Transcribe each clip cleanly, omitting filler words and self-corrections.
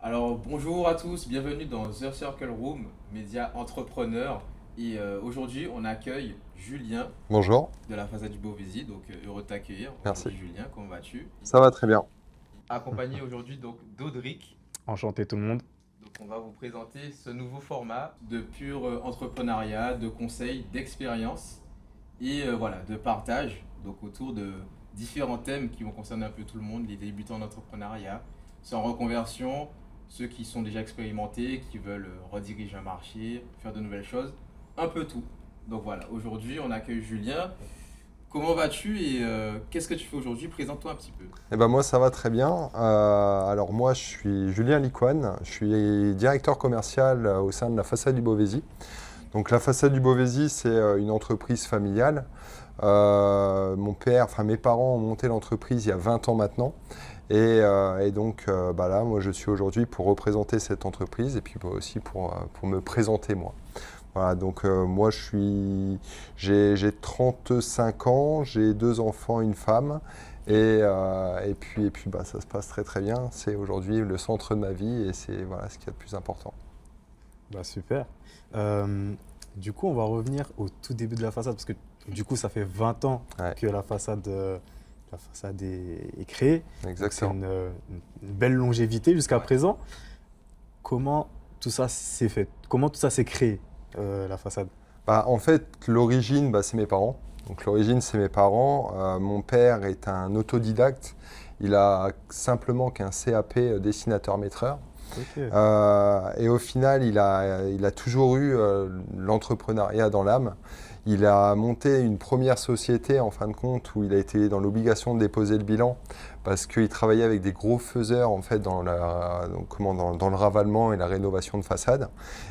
Alors bonjour à tous, bienvenue dans The Circle Room, média entrepreneur. Et aujourd'hui, on accueille Julien Bonjour, de la façade du Beauvaisis, donc heureux de t'accueillir. merci. Aujourd'hui, Julien, comment vas-tu? Ça va très bien. Accompagné aujourd'hui donc d'Audric. Enchanté tout le monde. Donc on va vous présenter ce nouveau format de pur entrepreneuriat, de conseils, d'expérience et voilà, de partage donc autour de différents thèmes qui vont concerner un peu tout le monde, les débutants en entrepreneuriat, ceux en reconversion, ceux qui sont déjà expérimentés, qui veulent rediriger un marché, faire de nouvelles choses, un peu tout. Donc voilà, aujourd'hui on accueille Julien. Comment vas-tu et qu'est-ce que tu fais aujourd'hui? Présente-toi un petit peu. Eh ben moi ça va très bien. Alors moi je suis Julien Licoine, je suis directeur commercial au sein de la façade du Beauvaisis. Donc la façade du Beauvaisis c'est une entreprise familiale. Mes parents ont monté l'entreprise il y a 20 ans maintenant. Et donc là moi je suis aujourd'hui pour représenter cette entreprise et puis aussi pour me présenter moi. Voilà, donc moi j'ai 35 ans, j'ai deux enfants, une femme, et puis ça se passe très très bien. C'est aujourd'hui le centre de ma vie et c'est voilà ce qu'il y a de plus important. Bah super. Euh, du coup, on va revenir au tout début de la façade parce que du coup, ça fait 20 ans Ouais, que la façade est créée. Donc c'est exactement. une belle longévité jusqu'à Ouais. présent. Comment tout ça s'est fait? Comment tout ça s'est créé, la façade? Bah, en fait, l'origine, c'est mes parents. Donc l'origine, c'est mes parents. Mon père est un autodidacte. Il a simplement qu'un CAP dessinateur-maîtreur. Ok, Et au final, il a toujours eu l'entrepreneuriat dans l'âme. Il a monté une première société en fin de compte où il a été dans l'obligation de déposer le bilan parce qu'il travaillait avec des gros faiseurs en fait dans le ravalement et la rénovation de façade.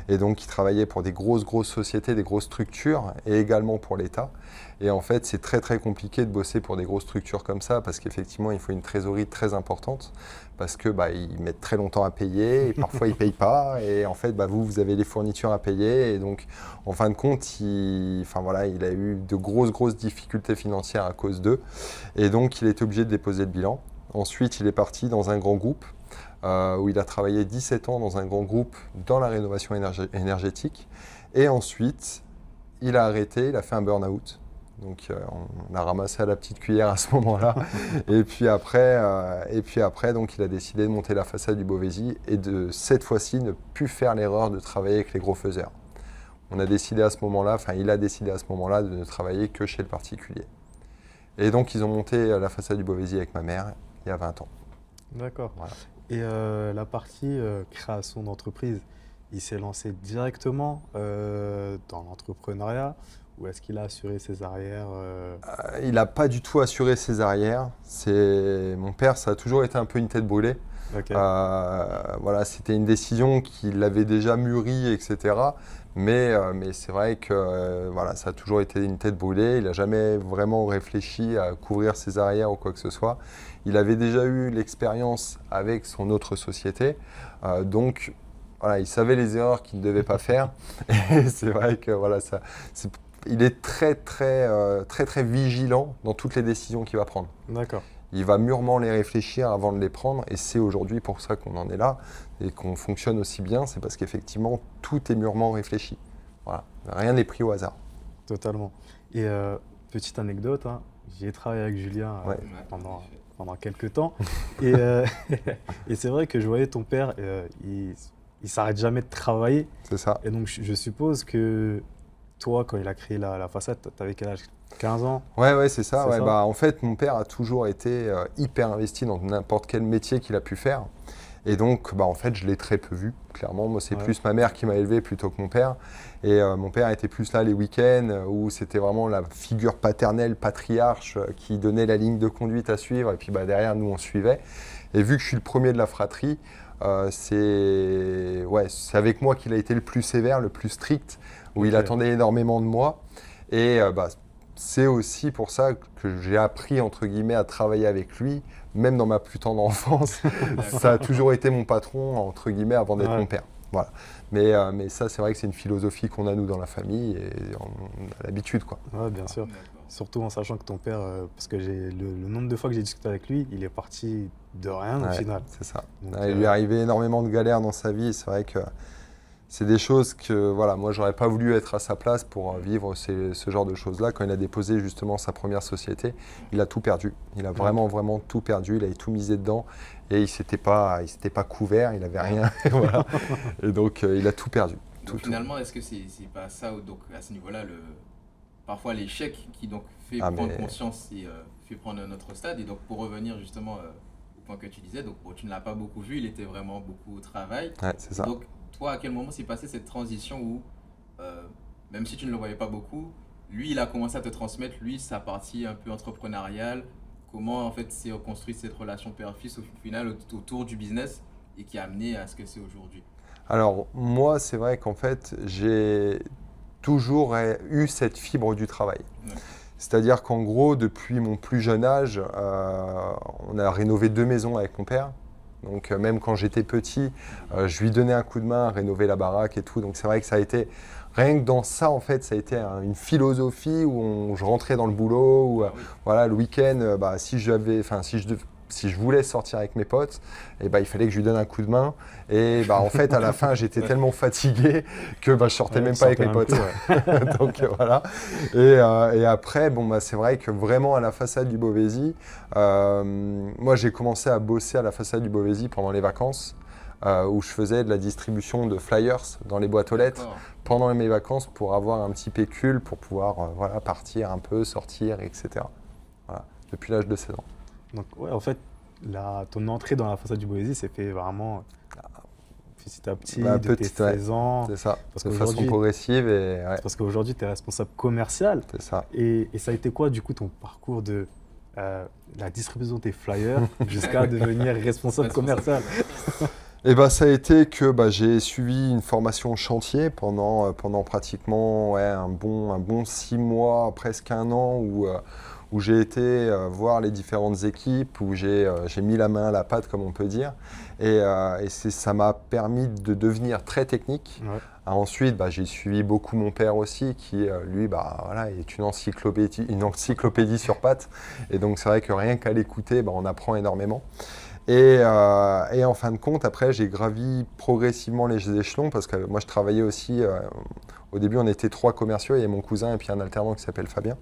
Et donc il travaillait pour des grosses sociétés, des grosses structures et également pour l'État. Et en fait, c'est très très compliqué de bosser pour des grosses structures comme ça parce qu'effectivement, il faut une trésorerie très importante parce que ils mettent très longtemps à payer et parfois ils payent pas et en fait vous avez les fournitures à payer et donc en fin de compte il a eu de grosses difficultés financières à cause d'eux et donc il était obligé de déposer le bilan. Ensuite il est parti dans un grand groupe où il a travaillé 17 ans dans un grand groupe dans la rénovation énergétique et ensuite il a arrêté, il a fait un burn-out. Donc on a ramassé à la petite cuillère à ce moment-là. Et puis après, donc, il a décidé de monter la façade du Beauvaisis et de cette fois-ci ne plus faire l'erreur de travailler avec les gros faiseurs. On a décidé à ce moment-là, enfin il a décidé à ce moment-là de ne travailler que chez le particulier. Et donc ils ont monté la façade du Beauvaisis avec ma mère il y a 20 ans. d'accord. Voilà. Et la partie création d'entreprise, il s'est lancé directement dans l'entrepreneuriat ou est-ce qu'il a assuré ses arrières Il n'a pas du tout assuré ses arrières. Mon père, ça a toujours été un peu une tête brûlée. Ok, Voilà, c'était une décision qu'il avait déjà mûrie, etc. Mais c'est vrai que voilà, ça a toujours été une tête brûlée. Il n'a jamais vraiment réfléchi à couvrir ses arrières ou quoi que ce soit. Il avait déjà eu l'expérience avec son autre société. Donc, voilà, il savait les erreurs qu'il ne devait pas faire. Et c'est vrai que voilà, c'est- il est très vigilant dans toutes les décisions qu'il va prendre. d'accord. Il va mûrement les réfléchir avant de les prendre et c'est aujourd'hui pour ça qu'on en est là et qu'on fonctionne aussi bien, c'est parce qu'effectivement tout est mûrement réfléchi. Voilà. Rien n'est pris au hasard. Totalement. Et petite anecdote, hein, j'ai travaillé avec Julien Ouais, Ouais, tout à pendant, fait. pendant quelques temps. Et, et c'est vrai que je voyais ton père, il s'arrête jamais de travailler. c'est ça. Et donc, je suppose que toi, quand il a créé la façade, t'avais quel âge? 15 ans, Ouais, c'est ça. c'est Ouais, ça? en fait, mon père a toujours été hyper investi dans n'importe quel métier qu'il a pu faire. Et donc, en fait, je l'ai très peu vu, clairement. Moi, c'est Ouais, plus ma mère qui m'a élevé plutôt que mon père. Et mon père était plus là les week-ends, où c'était vraiment la figure paternelle, patriarche, qui donnait la ligne de conduite à suivre. Et puis derrière, nous, on suivait. Et vu que je suis le premier de la fratrie, c'est avec moi qu'il a été le plus sévère, le plus strict, où il ok, attendait énormément de moi. Et c'est aussi pour ça que j'ai appris, entre guillemets, à travailler avec lui, même dans ma plus tendre enfance. Ça a D'accord. toujours été mon patron, entre guillemets, avant d'être mon ouais, père. Voilà. Mais ça, c'est vrai que c'est une philosophie qu'on a, nous, dans la famille, et on a l'habitude, quoi. Ouais, bien sûr. D'accord. Surtout en sachant que ton père, parce que le nombre de fois que j'ai discuté avec lui, il est parti de rien au Ouais, final. c'est ça. Donc, Il lui est arrivé énormément de galères dans sa vie. C'est vrai que c'est des choses que, voilà, moi, j'aurais pas voulu être à sa place pour vivre ce genre de choses-là. Quand il a déposé justement sa première société, il a tout perdu. Il a vraiment, vraiment tout perdu. Il avait tout misé dedans et il s'était pas couvert. Il avait rien. Voilà. Et donc, il a tout perdu. Donc finalement, est-ce que c'est pas ça, donc à ce niveau-là, parfois l'échec qui donc fait prendre conscience et fait prendre un autre stade. Et donc pour revenir justement au point que tu disais, donc bon, tu ne l'as pas beaucoup vu, il était vraiment beaucoup au travail. Ouais, c'est ça. Donc toi, à quel moment s'est passée cette transition où, même si tu ne le voyais pas beaucoup, lui, il a commencé à te transmettre, lui, sa partie un peu entrepreneuriale, comment en fait s'est construite cette relation père-fils au final autour du business et qui a amené à ce que c'est aujourd'hui? Alors, moi, c'est vrai qu'en fait, j'ai toujours eu cette fibre du travail. Ouais. C'est-à-dire qu'en gros, depuis mon plus jeune âge, on a rénové 2 maisons avec mon père. Donc, même quand j'étais petit, je lui donnais un coup de main à rénover la baraque et tout. Donc, c'est vrai que ça a été, rien que dans ça, en fait, ça a été une philosophie où je rentrais dans le boulot, où, voilà, le week-end, si je voulais sortir avec mes potes, il fallait que je lui donne un coup de main. Et en fait, à la fin, j'étais tellement fatigué que je sortais même pas avec mes potes. Donc voilà. Et après, c'est vrai que vraiment à la façade du Beauvaisis, moi j'ai commencé à bosser à la façade du Beauvaisis pendant les vacances, où je faisais de la distribution de flyers dans les boîtes aux lettres pendant mes vacances pour avoir un petit pécule pour pouvoir partir un peu, sortir, etc. Voilà, depuis l'âge de 16 ans. Donc, ouais, en fait, ton entrée dans la façade du Beauvaisis s'est fait vraiment petit à petit, de tes 16 ans. C'est ça, parce de façon progressive. Parce qu'aujourd'hui, tu es responsable commercial. C'est ça. Et ça a été quoi, du coup, ton parcours de la distribution de tes flyers jusqu'à devenir responsable commercial? Ça a été que j'ai suivi une formation chantier pendant pratiquement un bon 6 mois, presque 1 an, où j'ai été voir les différentes équipes, où j'ai mis la main à la pâte, comme on peut dire. Et ça m'a permis de devenir très technique. Ouais. Ensuite, j'ai suivi beaucoup mon père aussi, qui lui est une encyclopédie sur pattes. Et donc c'est vrai que rien qu'à l'écouter, on apprend énormément. Et en fin de compte, après, j'ai gravi progressivement les échelons parce que moi, je travaillais aussi. Au début, on était 3 commerciaux, il y avait mon cousin et puis un alternant qui s'appelle Fabien.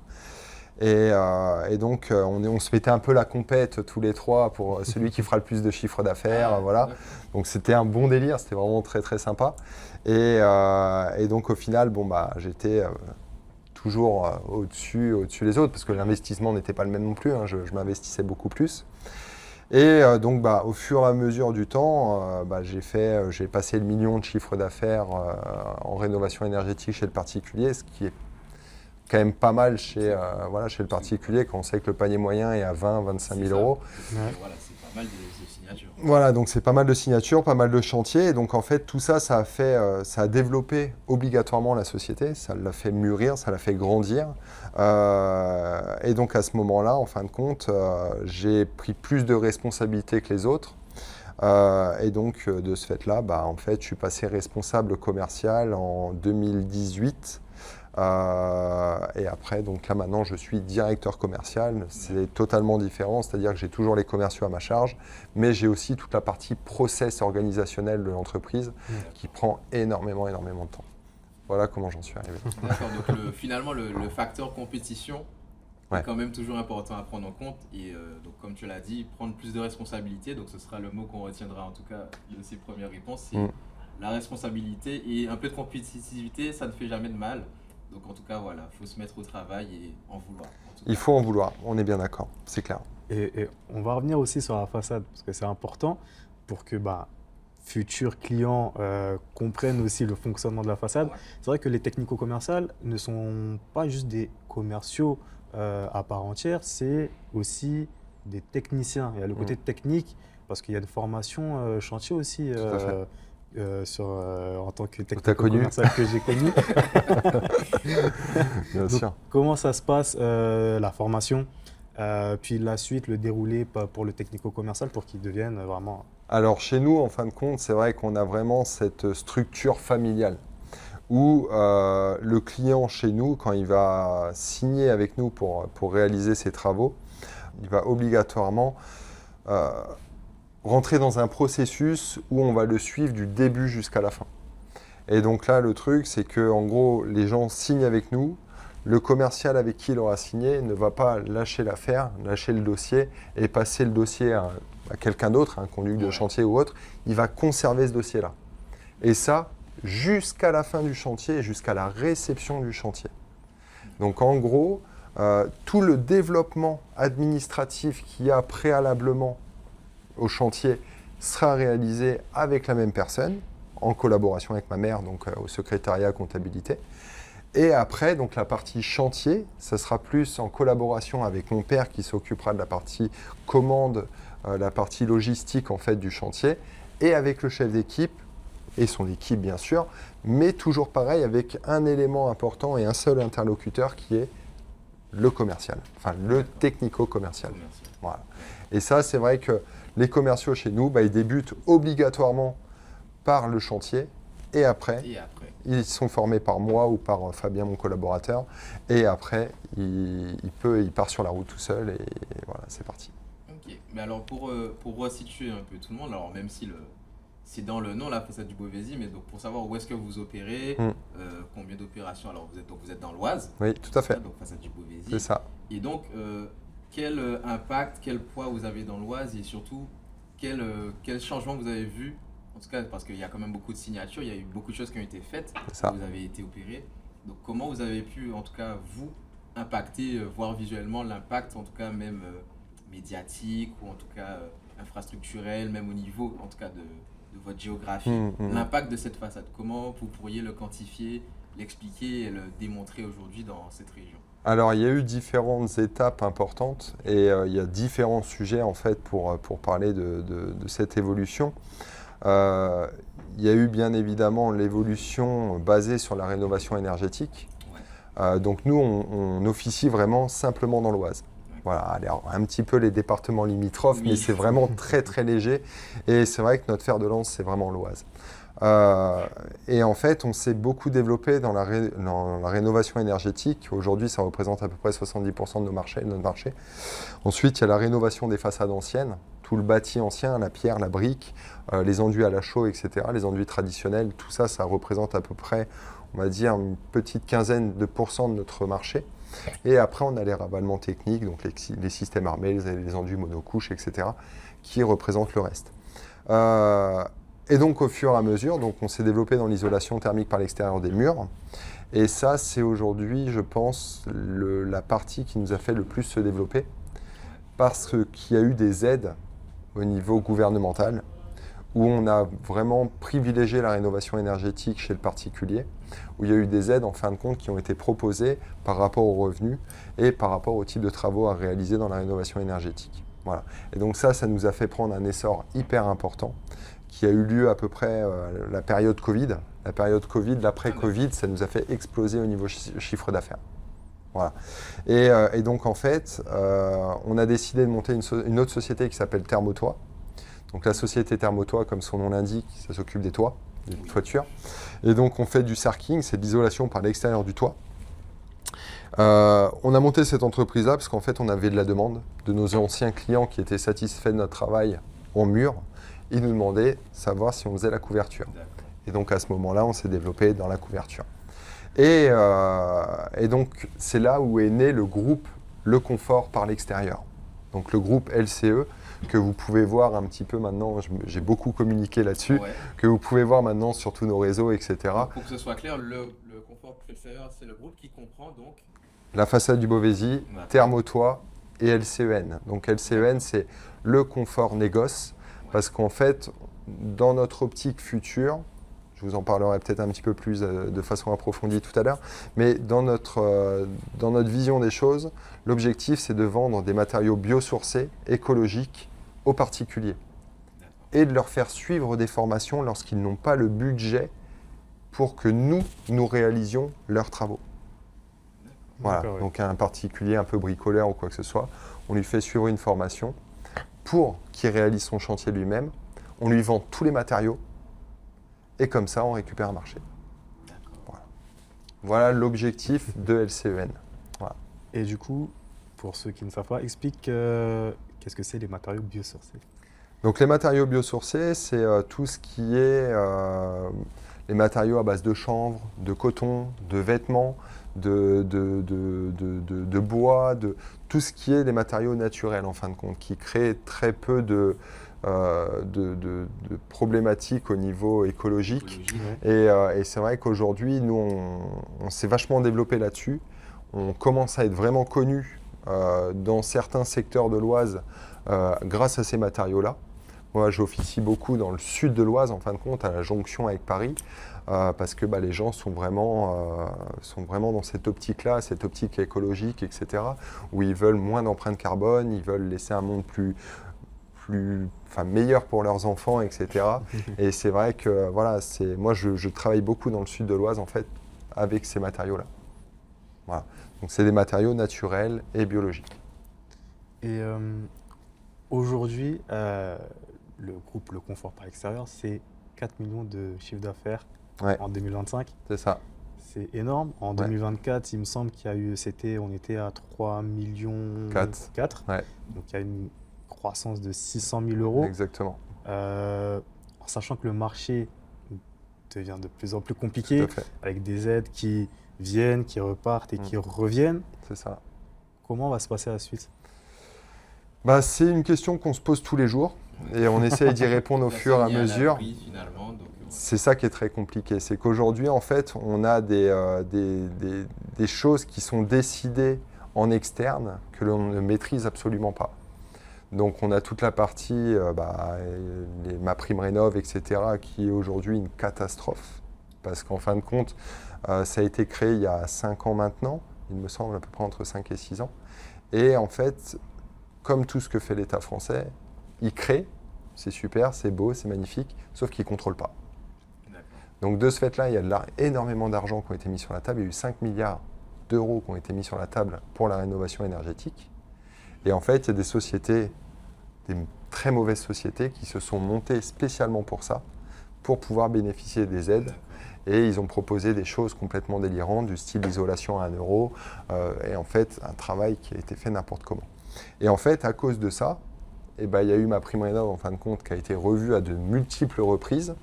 Et donc, on se mettait un peu la compète tous les 3 pour celui qui fera le plus de chiffre d'affaires. Voilà. Donc, c'était un bon délire, c'était vraiment très, très sympa. Et donc, au final, j'étais toujours au-dessus des autres parce que l'investissement n'était pas le même non plus. Je m'investissais beaucoup plus. Et donc, au fur et à mesure du temps, j'ai passé le million de chiffre d'affaires en rénovation énergétique chez le particulier, ce qui est quand même pas mal chez le particulier, quand on sait que le panier moyen est à 20-25 000 euros. Ouais. Voilà, c'est pas mal de signatures. Voilà, donc c'est pas mal de signatures, pas mal de chantiers. Et donc en fait, tout ça, ça a développé obligatoirement la société, ça l'a fait mûrir, ça l'a fait grandir. Et donc à ce moment-là, en fin de compte, j'ai pris plus de responsabilités que les autres. Et donc de ce fait-là, en fait, je suis passé responsable commercial en 2018. Et après, donc là maintenant, je suis directeur commercial. C'est totalement différent, c'est-à-dire que j'ai toujours les commerciaux à ma charge, mais j'ai aussi toute la partie process organisationnel de l'entreprise qui prend énormément de temps. Voilà comment j'en suis arrivé. D'accord, donc finalement, le facteur compétition est quand même toujours important à prendre en compte. Et donc, comme tu l'as dit, prendre plus de responsabilités. Donc, ce sera le mot qu'on retiendra en tout cas de ces premières réponses. C'est la responsabilité et un peu de compétitivité, ça ne fait jamais de mal. Donc en tout cas, voilà, il faut se mettre au travail et en vouloir. Il faut en vouloir, on est bien d'accord, c'est clair. Et on va revenir aussi sur la façade, parce que c'est important pour que futurs clients comprennent aussi le fonctionnement de la façade. Ouais. C'est vrai que les technico-commerciales ne sont pas juste des commerciaux à part entière, c'est aussi des techniciens. Il y a le côté technique, parce qu'il y a une formation chantier aussi. En tant que technico-commercial que j'ai connu. Bien sûr. Comment ça se passe, la formation, puis la suite, le déroulé pour le technico-commercial pour qu'il devienne vraiment Alors chez nous, en fin de compte, c'est vrai qu'on a vraiment cette structure familiale où le client chez nous, quand il va signer avec nous pour réaliser ses travaux, il va obligatoirement rentrer dans un processus où on va le suivre du début jusqu'à la fin. Et donc là, le truc, c'est que en gros, les gens signent avec nous. Le commercial avec qui il aura signé ne va pas lâcher l'affaire, lâcher le dossier et passer le dossier à quelqu'un d'autre, un conduit de chantier ou autre. Il va conserver ce dossier-là. Et ça, jusqu'à la fin du chantier, jusqu'à la réception du chantier. Donc en gros, tout le développement administratif qu'il y a préalablement au chantier sera réalisé avec la même personne, en collaboration avec ma mère, donc au secrétariat comptabilité. Et après, donc la partie chantier, ça sera plus en collaboration avec mon père qui s'occupera de la partie commande, la partie logistique en fait du chantier, et avec le chef d'équipe et son équipe bien sûr, mais toujours pareil avec un élément important et un seul interlocuteur qui est le commercial, enfin le technico-commercial. Voilà. Et ça, c'est vrai que les commerciaux chez nous, ils débutent obligatoirement par le chantier et après. Ils sont formés par moi ou par Fabien, mon collaborateur. Et après, il part sur la route tout seul et voilà, c'est parti. Ok, mais alors pour resituer un peu tout le monde, alors même si c'est dans le nom, la façade du Beauvaisis, mais donc pour savoir où est-ce que vous opérez, combien d'opérations, alors vous êtes dans l'Oise. Oui, tout à fait. Donc façade du Beauvaisis. C'est ça. Et donc, quel impact, quel poids vous avez dans l'Oise et surtout, quel changement vous avez vu. En tout cas, parce qu'il y a quand même beaucoup de signatures, il y a eu beaucoup de choses qui ont été faites, vous avez été opéré. Donc comment vous avez pu, en tout cas, vous, impacter, voir visuellement l'impact, en tout cas même médiatique ou en tout cas infrastructurel, même au niveau, en tout cas, de votre géographie, l'impact de cette façade. Comment vous pourriez le quantifier, l'expliquer et le démontrer aujourd'hui dans cette région? Alors, il y a eu différentes étapes importantes et il y a différents sujets, en fait, pour parler de cette évolution. Il y a eu bien évidemment l'évolution basée sur la rénovation énergétique. Donc nous, on officie vraiment simplement dans l'Oise. Voilà, alors, un petit peu les départements limitrophes, mais c'est vraiment très très léger. Et c'est vrai que notre fer de lance, c'est vraiment l'Oise. Et en fait, on s'est beaucoup développé dans la rénovation énergétique. Aujourd'hui, ça représente à peu près 70% de notre marché. Ensuite, il y a la rénovation des façades anciennes, tout le bâti ancien, la pierre, la brique, les enduits à la chaux, etc., les enduits traditionnels. Tout ça, ça représente à peu près, on va dire, une petite quinzaine de pourcents de notre marché. Et après, on a les ravalements techniques, donc les systèmes armés, les enduits monocouches, etc., qui représentent le reste. Et donc, au fur et à mesure, donc, on s'est développé dans l'isolation thermique par l'extérieur des murs. Et ça, c'est aujourd'hui, je pense, la partie qui nous a fait le plus se développer, parce qu'il y a eu des aides au niveau gouvernemental, où on a vraiment privilégié la rénovation énergétique chez le particulier, où il y a eu des aides en fin de compte qui ont été proposées par rapport aux revenus et par rapport au type de travaux à réaliser dans la rénovation énergétique. Voilà. Et donc ça nous a fait prendre un essor hyper important qui a eu lieu à peu près la période Covid. La période Covid, l'après-Covid, ça nous a fait exploser au niveau chiffre d'affaires. Voilà. Et donc en fait, on a décidé de monter une autre société qui s'appelle Thermotoit. Donc la société Thermotoit, comme son nom l'indique, ça s'occupe des toits, des toitures. Et donc on fait du sarking, c'est de l'isolation par l'extérieur du toit. On a monté cette entreprise-là parce qu'en fait on avait de la demande de nos anciens clients qui étaient satisfaits de notre travail en mur. Ils nous demandaient de savoir si on faisait la couverture. Et donc à ce moment-là, on s'est développé dans la couverture. Et donc c'est là où est né le groupe Le Confort par l'extérieur. Donc le groupe LCE, que vous pouvez voir un petit peu maintenant, j'ai beaucoup communiqué là-dessus, que vous pouvez voir maintenant sur tous nos réseaux, etc. Pour que ce soit clair, le Confort par l'extérieur, c'est le groupe qui comprend donc la façade du Beauvaisis, Thermotoit et LCEN. Donc LCEN, c'est le confort négoce, parce qu'en fait, dans notre optique future, je vous en parlerai peut-être un petit peu plus de façon approfondie tout à l'heure, mais dans notre vision des choses, l'objectif c'est de vendre des matériaux biosourcés, écologiques, aux particuliers et de leur faire suivre des formations lorsqu'ils n'ont pas le budget pour que nous réalisions leurs travaux. Voilà, donc un particulier un peu bricoleur ou quoi que ce soit, on lui fait suivre une formation pour qu'il réalise son chantier lui-même on lui vend tous les matériaux, et comme ça, on récupère un marché. D'accord. Voilà l'objectif de LCEN. Et du coup, pour ceux qui ne savent pas, explique qu'est-ce que c'est les matériaux biosourcés. Donc les matériaux biosourcés, c'est tout ce qui est les matériaux à base de chanvre, de coton, de vêtements, de bois, tout ce qui est des matériaux naturels en fin de compte, qui créent très peu de problématiques au niveau écologique. Et c'est vrai qu'aujourd'hui, nous, on s'est vachement développé là-dessus. On commence à être vraiment connus dans certains secteurs de l'Oise grâce à ces matériaux-là. Moi, j'officie beaucoup dans le sud de l'Oise, en fin de compte, à la jonction avec Paris, parce que les gens sont vraiment dans cette optique-là, cette optique écologique, etc., où ils veulent moins d'empreinte carbone, ils veulent laisser un monde meilleur pour leurs enfants, etc. Et c'est vrai que moi, je travaille beaucoup dans le sud de l'Oise, en fait, avec ces matériaux-là. Voilà. Donc, c'est des matériaux naturels et biologiques. Et aujourd'hui, le groupe Le Confort par l'extérieur, c'est 4 millions de chiffre d'affaires en 2025. C'est ça. C'est énorme. En 2024, il me semble on était à 3 millions 4. Ouais. Donc il y a une croissance de 600 000 euros. Exactement. En sachant que le marché devient de plus en plus compliqué, avec des aides qui viennent, qui repartent et qui reviennent. C'est ça. Comment va se passer la suite ? C'est une question qu'on se pose tous les jours et on essaye d'y répondre au fur et à mesure. C'est ça qui est très compliqué, c'est qu'aujourd'hui, en fait, on a des choses qui sont décidées en externe que l'on ne maîtrise absolument pas. Donc, on a toute la partie, MaPrimeRénov', etc., qui est aujourd'hui une catastrophe. Parce qu'en fin de compte, ça a été créé il y a 5 ans maintenant, il me semble, à peu près entre 5 et 6 ans. Et en fait, comme tout ce que fait l'État français, il crée, c'est super, c'est beau, c'est magnifique, sauf qu'il ne contrôle pas. Donc de ce fait-là, il y a énormément d'argent qui ont été mis sur la table. Il y a eu 5 milliards d'euros qui ont été mis sur la table pour la rénovation énergétique. Et en fait, il y a des sociétés, des très mauvaises sociétés qui se sont montées spécialement pour ça, pour pouvoir bénéficier des aides. Et ils ont proposé des choses complètement délirantes, du style isolation à 1 euro, et en fait, un travail qui a été fait n'importe comment. Et en fait, à cause de ça, il y a eu MaPrimeRénov', en fin de compte, qui a été revue à de multiples reprises.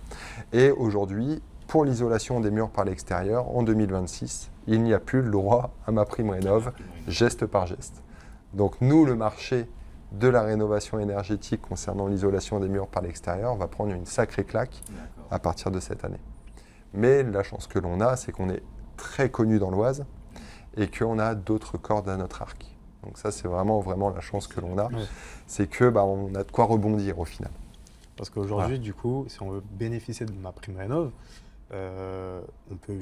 Et aujourd'hui, pour l'isolation des murs par l'extérieur, en 2026, il n'y a plus le droit à MaPrimeRénov', geste par geste. Donc nous, le marché de la rénovation énergétique concernant l'isolation des murs par l'extérieur va prendre une sacrée claque à partir de cette année. Mais la chance que l'on a, c'est qu'on est très connu dans l'Oise et qu'on a d'autres cordes à notre arc. Donc ça, c'est vraiment la chance que l'on a. C'est que on a de quoi rebondir au final. Parce qu'aujourd'hui, du coup, si on veut bénéficier de MaPrimeRénov', on peut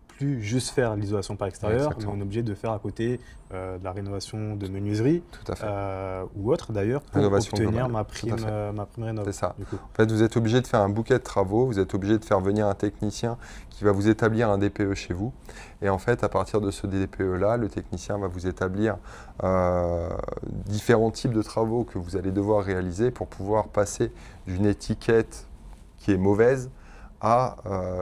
plus juste faire l'isolation par extérieur, mais on est obligé de faire à côté de la rénovation de menuiserie ou autre d'ailleurs pour rénovation obtenir MaPrimeRénov'. C'est ça. En fait, vous êtes obligé de faire un bouquet de travaux, vous êtes obligé de faire venir un technicien qui va vous établir un DPE chez vous. Et en fait, à partir de ce DPE-là, le technicien va vous établir différents types de travaux que vous allez devoir réaliser pour pouvoir passer d'une étiquette qui est mauvaise à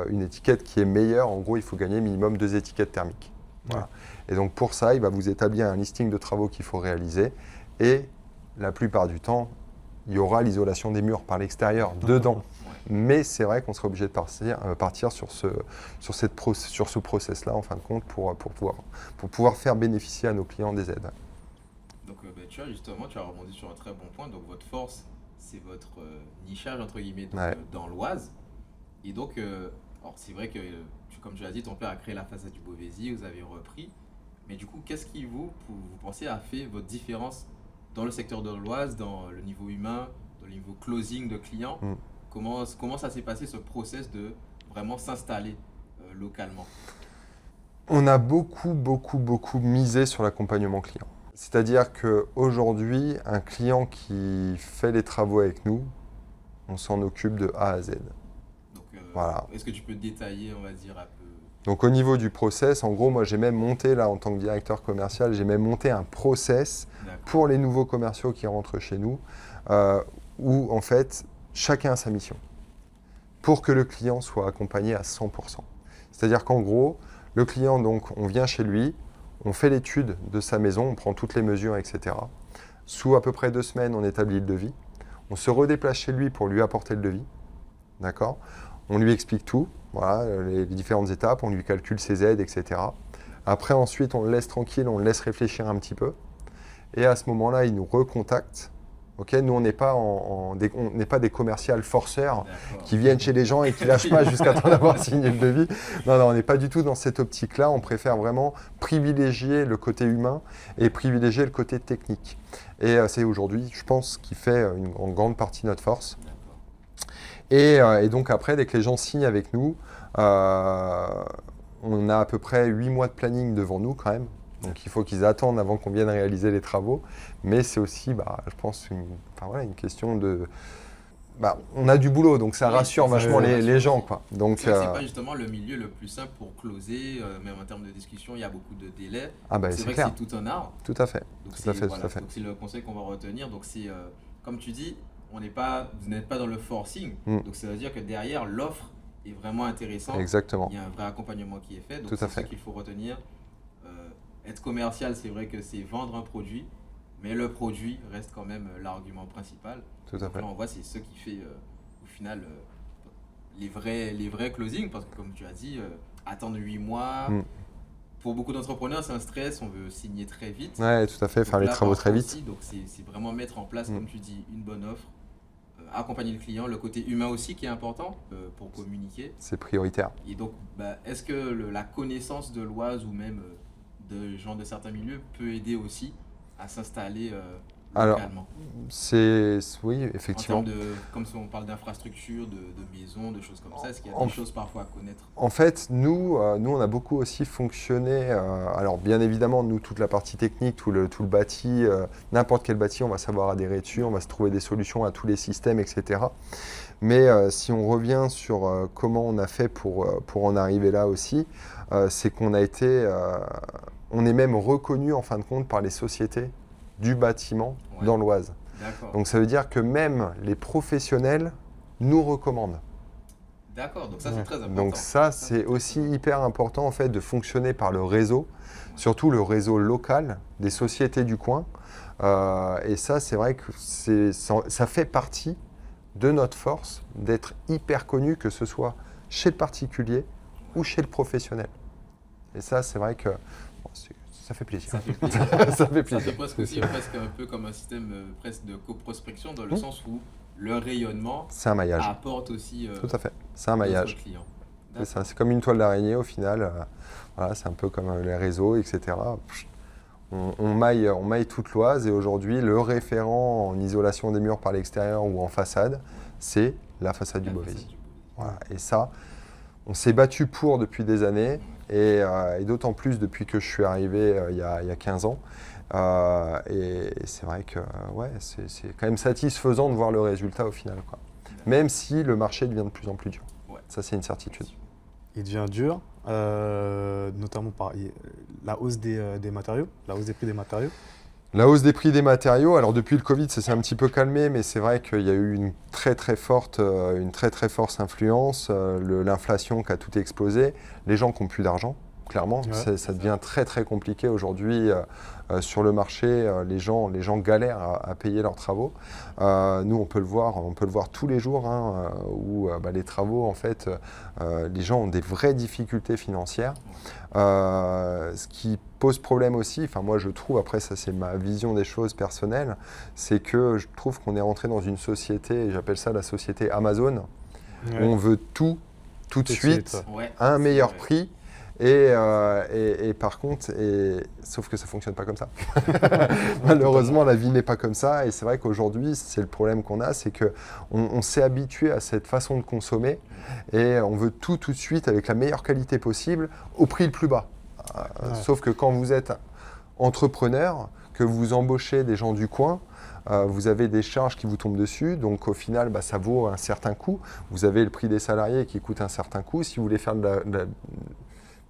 une étiquette qui est meilleure. En gros, il faut gagner minimum 2 étiquettes thermiques. Voilà. Et donc pour ça, il va vous établir un listing de travaux qu'il faut réaliser. Et la plupart du temps, il y aura l'isolation des murs par l'extérieur dedans. Mais c'est vrai qu'on sera obligé de partir sur ce process-là, en fin de compte, pour pouvoir faire bénéficier à nos clients des aides. Donc tu as rebondi sur un très bon point. Donc votre force, c'est votre nichage, entre guillemets, dans l'Oise. Et donc, alors c'est vrai que, comme tu l'as dit, ton père a créé la façade du Beauvaisis, vous avez repris. Mais du coup, qu'est-ce qui vous pensez, a fait votre différence dans le secteur de l'Oise, dans le niveau humain, dans le niveau closing de clients Comment ça s'est passé, ce process de vraiment s'installer localement? On a beaucoup misé sur l'accompagnement client. C'est-à-dire qu'aujourd'hui, un client qui fait les travaux avec nous, on s'en occupe de A à Z. Voilà. Est-ce que tu peux détailler, on va dire, un peu? Donc au niveau du process, en gros, moi j'ai même monté, là en tant que directeur commercial, j'ai même monté un process pour les nouveaux commerciaux qui rentrent chez nous, où en fait, chacun a sa mission, pour que le client soit accompagné à 100%. C'est-à-dire qu'en gros, le client, donc, on vient chez lui, on fait l'étude de sa maison, on prend toutes les mesures, etc. Sous à peu près 2 semaines, on établit le devis. On se redéplace chez lui pour lui apporter le devis. D'accord ? On lui explique tout, voilà, les différentes étapes, on lui calcule ses aides, etc. Après, ensuite, on le laisse tranquille, on le laisse réfléchir un petit peu. Et à ce moment-là, il nous recontacte. Okay, nous, on n'est pas, on n'est pas des commerciales forceurs qui viennent chez les gens et qui ne lâchent pas jusqu'à temps d'avoir signé le devis. Non, on n'est pas du tout dans cette optique-là. On préfère vraiment privilégier le côté humain et privilégier le côté technique. Et c'est aujourd'hui, je pense, qui fait en grande partie notre force. Et donc après, dès que les gens signent avec nous, on a à peu près 8 mois de planning devant nous quand même. Donc il faut qu'ils attendent avant qu'on vienne réaliser les travaux. Mais c'est aussi, je pense, une question de... on a du boulot, donc ça rassure vachement les gens, quoi. Donc, c'est pas justement le milieu le plus simple pour closer, même en termes de discussion, il y a beaucoup de délais. C'est vrai clair. que c'est tout un art. Tout à fait. Donc tout à fait. Donc c'est le conseil qu'on va retenir. Donc c'est, comme tu dis, vous n'êtes pas dans le forcing. Donc ça veut dire que derrière, l'offre est vraiment intéressante. Exactement. Il y a un vrai accompagnement qui est fait. Donc tout c'est à fait. ce qu'il faut retenir. Être commercial, c'est vrai que c'est vendre un produit, mais le produit reste quand même l'argument principal. Tout à fait. Là, on voit, c'est ce qui fait au final les vrais closings, parce que comme tu as dit, attendre 8 mois, pour beaucoup d'entrepreneurs, c'est un stress, on veut signer très vite. Ouais, tout à fait, faire les travaux très vite. Aussi, donc c'est vraiment mettre en place, comme tu dis, une bonne offre, accompagner le client, le côté humain aussi qui est important pour communiquer. C'est prioritaire. Et donc, est-ce que la connaissance de l'Oise ou même de gens de certains milieux peut aider aussi à s'installer localement? Oui, effectivement. En termes comme si on parle d'infrastructures, de maisons, de choses comme ça, est-ce qu'il y a des choses parfois à connaître? En fait, nous, on a beaucoup aussi fonctionné. Alors, bien évidemment, nous, toute la partie technique, tout le bâti, n'importe quel bâti, on va savoir adhérer dessus, on va se trouver des solutions à tous les systèmes, etc. Mais si on revient sur comment on a fait pour en arriver là aussi, c'est qu'on a été... on est même reconnu en fin de compte par les sociétés du bâtiment dans l'Oise. Donc ça veut dire que même les professionnels nous recommandent. D'accord, donc ça c'est très important. Donc ça c'est aussi hyper important en fait de fonctionner par le réseau, surtout le réseau local des sociétés du coin. Et ça c'est vrai que ça fait partie de notre force d'être hyper connu, que ce soit chez le particulier ou chez le professionnel. Et ça c'est vrai que ça fait plaisir. Ça fait plaisir. Ça fait plaisir. Ça fait presque un peu comme un système presque de coprospection, dans le sens où le rayonnement apporte aussi tout à fait. C'est un maillage. C'est ça. C'est comme une toile d'araignée au final. Voilà, c'est un peu comme les réseaux, etc. On maille toute l'Oise et aujourd'hui, le référent en isolation des murs par l'extérieur ou en façade, c'est la façade du Beauvaisis. Voilà. Et ça, on s'est battu depuis des années. Et d'autant plus depuis que je suis arrivé il y a 15 ans. Et c'est vrai que c'est quand même satisfaisant de voir le résultat au final, quoi. Même si le marché devient de plus en plus dur. Ça, c'est une certitude. Il devient dur, notamment par la hausse des matériaux, la hausse des prix des matériaux. La hausse des prix des matériaux, alors depuis le Covid, ça s'est un petit peu calmé, mais c'est vrai qu'il y a eu une très très forte influence, l'inflation qui a tout explosé, les gens qui n'ont plus d'argent, clairement, ça devient très très compliqué aujourd'hui sur le marché, les gens galèrent à payer leurs travaux. Nous on peut le voir tous les jours, où les travaux en fait, les gens ont des vraies difficultés financières, ce qui pose problème aussi, moi je trouve, après ça c'est ma vision des choses personnelles, c'est que je trouve qu'on est rentré dans une société, et j'appelle ça la société Amazon, où on veut tout de suite, à un meilleur prix, et par contre, sauf que ça ne fonctionne pas comme ça. Malheureusement, la vie n'est pas comme ça, et c'est vrai qu'aujourd'hui, c'est le problème qu'on a, c'est qu'on s'est habitué à cette façon de consommer, et on veut tout de suite avec la meilleure qualité possible, au prix le plus bas. Sauf que quand vous êtes entrepreneur, que vous embauchez des gens du coin, vous avez des charges qui vous tombent dessus, donc au final ça vaut un certain coût. Vous avez le prix des salariés qui coûte un certain coût. Si vous voulez faire de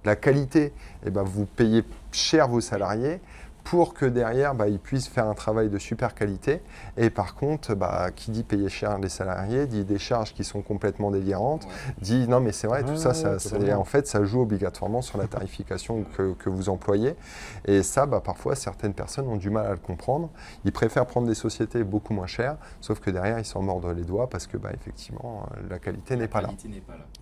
la qualité, vous payez cher vos salariés pour que derrière, ils puissent faire un travail de super qualité. Et par contre, qui dit payer cher les salariés, dit des charges qui sont complètement délirantes, dit non mais c'est vrai, tout ça, en fait, ça joue obligatoirement sur la tarification que vous employez. Et ça, parfois, certaines personnes ont du mal à le comprendre. Ils préfèrent prendre des sociétés beaucoup moins chères, sauf que derrière, ils s'en mordent les doigts parce que, effectivement, la qualité n'est pas là.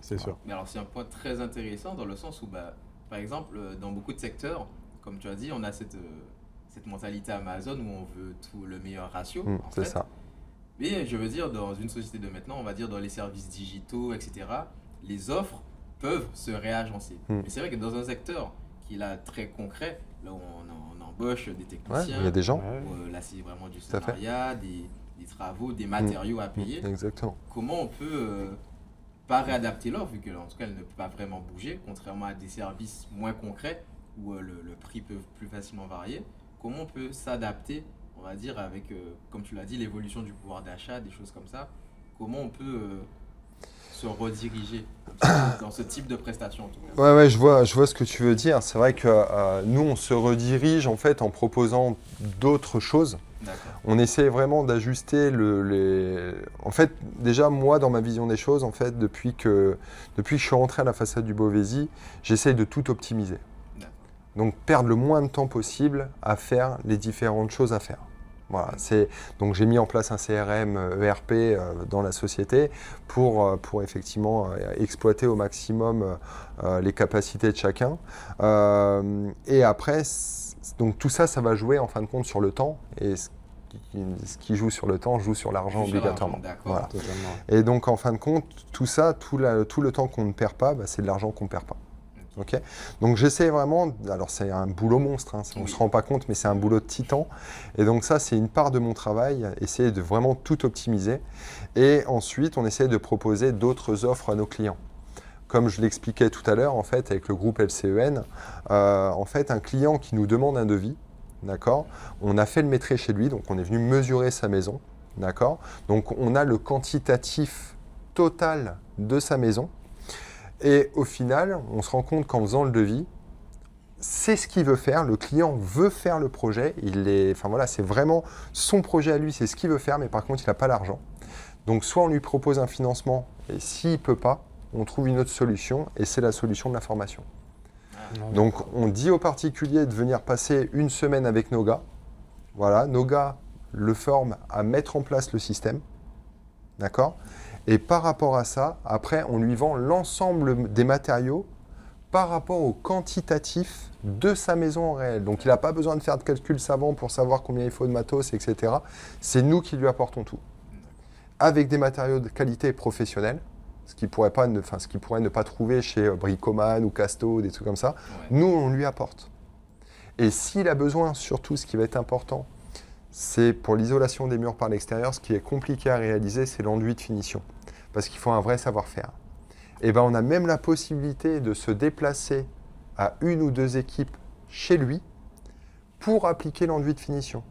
C'est sûr. Mais alors, c'est un point très intéressant dans le sens où, par exemple, dans beaucoup de secteurs, comme tu as dit, on a cette mentalité Amazon où on veut tout le meilleur ratio. C'est ça. Mais je veux dire, dans une société de maintenant, on va dire dans les services digitaux, etc., les offres peuvent se réagencer. Mais c'est vrai que dans un secteur qui est là très concret, là où on embauche des techniciens, il y a des gens. Là, c'est vraiment du salariat, des travaux, des matériaux à payer. Exactement. Comment on peut pas réadapter l'offre, vu qu'en tout cas, elle ne peut pas vraiment bouger, contrairement à des services moins concrets où le prix peut plus facilement varier. Comment on peut s'adapter, on va dire, avec, comme tu l'as dit, l'évolution du pouvoir d'achat, des choses comme ça. Comment on peut se rediriger dans ce type de prestation, en tout cas. Ouais, je vois ce que tu veux dire. C'est vrai que nous, on se redirige en fait en proposant d'autres choses. On essaie vraiment d'ajuster En fait, déjà, moi, dans ma vision des choses, en fait, depuis que je suis rentré à la façade du Beauvaisis, j'essaie de tout optimiser. Donc, perdre le moins de temps possible à faire les différentes choses à faire. Voilà, donc j'ai mis en place un CRM ERP dans la société pour effectivement exploiter au maximum les capacités de chacun. Et après, donc tout ça, ça va jouer en fin de compte sur le temps. Et ce qui joue sur le temps joue sur l'argent obligatoirement. Voilà. Et donc en fin de compte, tout ça, tout le temps qu'on ne perd pas, c'est de l'argent qu'on ne perd pas. Okay. Donc j'essaie vraiment, alors c'est un boulot monstre, on ne se rend pas compte, mais c'est un boulot de titan. Et donc ça, c'est une part de mon travail, essayer de vraiment tout optimiser. Et ensuite, on essaie de proposer d'autres offres à nos clients. Comme je l'expliquais tout à l'heure, en fait, avec le groupe LCEN, en fait, un client qui nous demande un devis, d'accord, on a fait le métré chez lui, donc on est venu mesurer sa maison, d'accord. Donc on a le quantitatif total de sa maison. Et au final, on se rend compte qu'en faisant le devis, c'est ce qu'il veut faire. Le client veut faire le projet. C'est vraiment son projet à lui, c'est ce qu'il veut faire, mais par contre, il n'a pas l'argent. Donc, soit on lui propose un financement, et s'il ne peut pas, on trouve une autre solution, et c'est la solution de la formation. Donc, on dit aux particuliers de venir passer une semaine avec nos gars. Voilà, nos gars le forment à mettre en place le système. D'accord ? Et par rapport à ça, après, on lui vend l'ensemble des matériaux par rapport au quantitatif de sa maison en réel. Donc, il n'a pas besoin de faire de calculs savants pour savoir combien il faut de matos, etc. C'est nous qui lui apportons tout. Avec des matériaux de qualité professionnelle, ce qu'il pourrait ne pas trouver chez Bricoman ou Casto, des trucs comme ça. Nous, on lui apporte. Et s'il a besoin, surtout, ce qui va être important, c'est pour l'isolation des murs par l'extérieur, ce qui est compliqué à réaliser, c'est l'enduit de finition. Parce qu'il faut un vrai savoir-faire. Et on a même la possibilité de se déplacer à une ou deux équipes chez lui pour appliquer l'enduit de finition,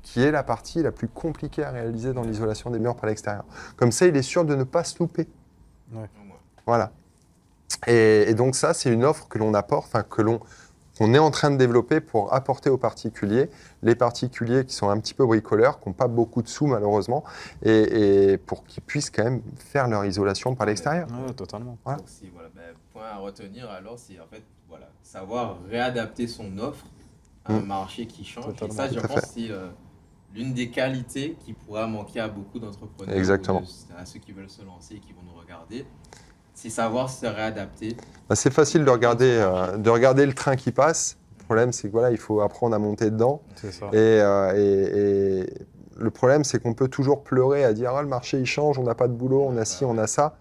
qui est la partie la plus compliquée à réaliser dans l'isolation des murs par l'extérieur. Comme ça, il est sûr de ne pas se louper. Ouais. Voilà. Et donc ça, c'est une offre que l'on apporte, qu'on est en train de développer pour apporter aux particuliers, les particuliers qui sont un petit peu bricoleurs, qui n'ont pas beaucoup de sous malheureusement, et pour qu'ils puissent quand même faire leur isolation par l'extérieur. Ouais, totalement. Voilà. Donc, point à retenir alors, c'est en fait savoir réadapter son offre à un marché qui change. Totalement. Et ça, je pense que c'est l'une des qualités qui pourra manquer à beaucoup d'entrepreneurs. Exactement. À ceux qui veulent se lancer et qui vont nous regarder. C'est savoir se réadapter. C'est facile de regarder le train qui passe. Le problème, c'est que il faut apprendre à monter dedans. C'est ça. Et le problème, c'est qu'on peut toujours pleurer à dire le marché il change, on n'a pas de boulot, on a ci, on a ça.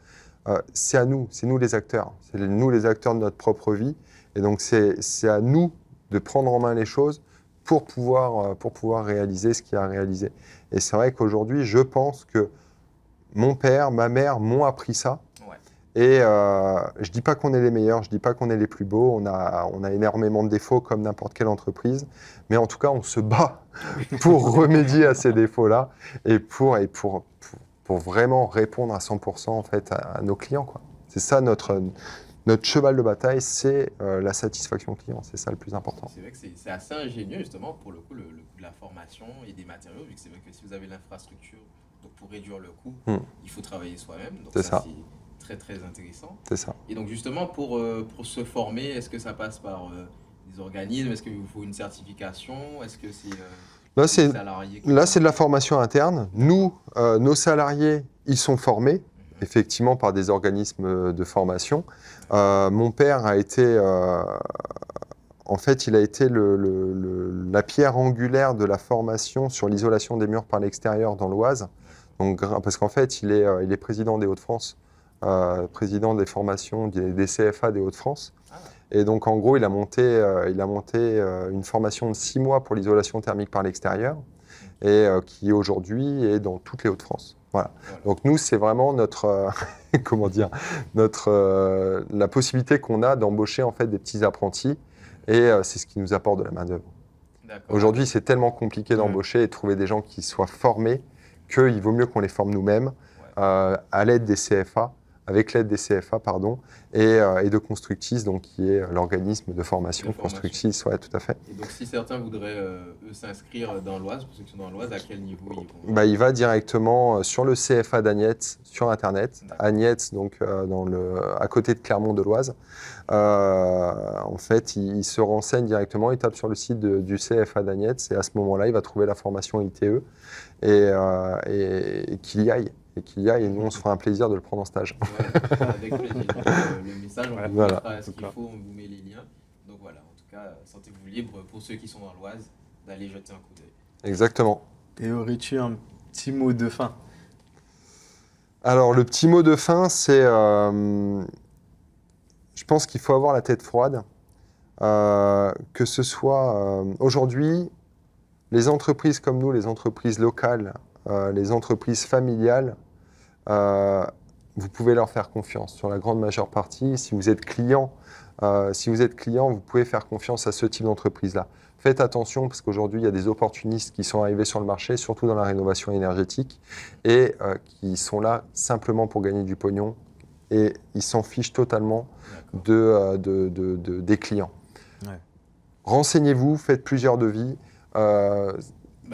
C'est nous les acteurs. C'est nous les acteurs de notre propre vie. Et donc, c'est à nous de prendre en main les choses pour pouvoir réaliser ce qu'il y a à réaliser. Et c'est vrai qu'aujourd'hui, je pense que mon père, ma mère m'ont appris ça. Et je ne dis pas qu'on est les meilleurs, je ne dis pas qu'on est les plus beaux, on a énormément de défauts comme n'importe quelle entreprise, mais en tout cas, on se bat pour remédier à ces défauts-là et pour vraiment répondre à 100% en fait, à nos clients, quoi. C'est ça notre cheval de bataille, c'est la satisfaction client. C'est ça le plus important. C'est vrai que c'est assez ingénieux justement pour le coup le coût de la formation et des matériaux, vu que c'est vrai que si vous avez l'infrastructure, donc pour réduire le coût, il faut travailler soi-même. Donc C'est ça. c'est très très intéressant. C'est ça. Et donc justement pour se former, est-ce que ça passe par des organismes? Est-ce qu'il vous faut une certification? Est-ce que c'est Là, des c'est salariés de la formation interne. Nous, nos salariés, ils sont formés, effectivement, par des organismes de formation. Mon père a été, en fait, il a été la pierre angulaire de la formation sur l'isolation des murs par l'extérieur dans l'Oise. Donc, parce qu'en fait, il est président des Hauts-de-France, président des formations des CFA des Hauts-de-France. Et donc, en gros, il a monté une formation de 6 mois pour l'isolation thermique par l'extérieur et qui aujourd'hui est dans toutes les Hauts-de-France. Voilà. Donc, nous, c'est vraiment notre, comment dire, la possibilité qu'on a d'embaucher en fait des petits apprentis et c'est ce qui nous apporte de la main-d'œuvre. Aujourd'hui, c'est tellement compliqué d'embaucher et de trouver des gens qui soient formés qu'il vaut mieux qu'on les forme nous-mêmes à l'aide des CFA. Avec l'aide des CFA, pardon, et de Constructis, donc, qui est l'organisme de formation. Constructis, ouais, tout à fait. Et donc, si certains voudraient eux s'inscrire dans l'Oise, pour ceux qui sont dans l'Oise, à quel niveau ils vont Il va directement sur le CFA d'Agnetz sur Internet. Agnetz, donc à côté de Clermont de l'Oise. En fait, il se renseigne directement, il tape sur le site du CFA d'Agnetz, et à ce moment-là, il va trouver la formation ITE et qu'il y aille. Et nous, on se fera un plaisir de le prendre en stage. Ouais, avec plaisir. Le message, on vous mettra ce qu'il faut, on vous met les liens. Donc voilà, en tout cas, sentez-vous libre pour ceux qui sont dans l'Oise d'aller jeter un coup d'œil. Exactement. Et aurais-tu un petit mot de fin? Alors, le petit mot de fin, c'est... je pense qu'il faut avoir la tête froide. Que ce soit... aujourd'hui, les entreprises comme nous, les entreprises locales, les entreprises familiales, vous pouvez leur faire confiance sur la grande majeure partie. Si vous êtes client, vous pouvez faire confiance à ce type d'entreprise-là. Faites attention parce qu'aujourd'hui, il y a des opportunistes qui sont arrivés sur le marché, surtout dans la rénovation énergétique, et qui sont là simplement pour gagner du pognon, et ils s'en fichent totalement des clients. Ouais. Renseignez-vous, faites plusieurs devis.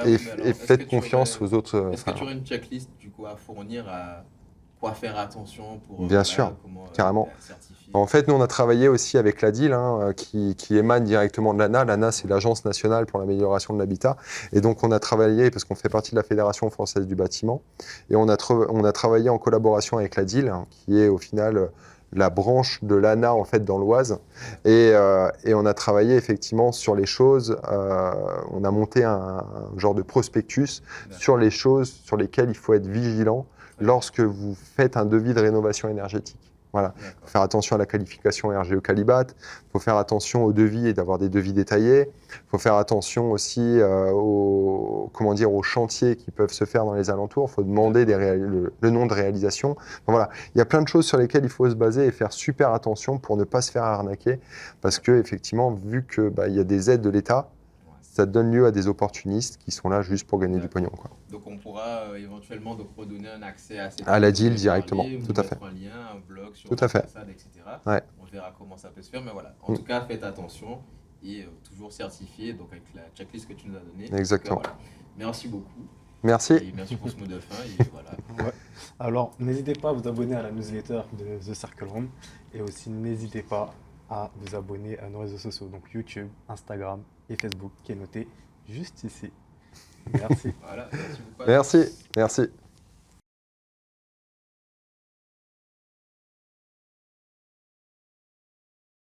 Et faites confiance aux autres. Est-ce que tu aurais une checklist du coup à fournir à quoi faire attention pour bien sûr, carrément. En fait, nous on a travaillé aussi avec l'ADIL qui émane directement de l'ANA. L'ANA, c'est l'Agence nationale pour l'amélioration de l'habitat. Et donc on a travaillé, parce qu'on fait partie de la Fédération française du bâtiment, et on a travaillé en collaboration avec l'ADIL, qui est au final la branche de l'ANA en fait dans l'Oise, et on a travaillé effectivement sur les choses. On a monté un genre de prospectus sur les choses sur lesquelles il faut être vigilant lorsque vous faites un devis de rénovation énergétique. Voilà. Il faut faire attention à la qualification RGE Qualibat, il faut faire attention aux devis et d'avoir des devis détaillés, il faut faire attention aussi aux chantiers qui peuvent se faire dans les alentours, il faut demander le nom de réalisation. Enfin, voilà. Il y a plein de choses sur lesquelles il faut se baser et faire super attention pour ne pas se faire arnaquer, parce que effectivement, vu qu'il y a des aides de l'État, ça donne lieu à des opportunistes qui sont là juste pour gagner du pognon. Quoi. Donc on pourra éventuellement redonner un accès à la deal directement, tout à fait. Un lien, un blog sur tout à fait. Façade, etc. Ouais. On verra comment ça peut se faire, mais voilà. En tout cas, faites attention et toujours certifié, donc avec la checklist que tu nous as donnée. Exactement. Voilà. Merci beaucoup. Merci. Et merci pour ce mot de fin. Et voilà. Ouais. Alors, n'hésitez pas à vous abonner à la newsletter de The Circle Room et aussi n'hésitez pas à vous abonner à nos réseaux sociaux, donc YouTube, Instagram et Facebook, qui est noté juste ici. Merci. Voilà, merci beaucoup. Merci.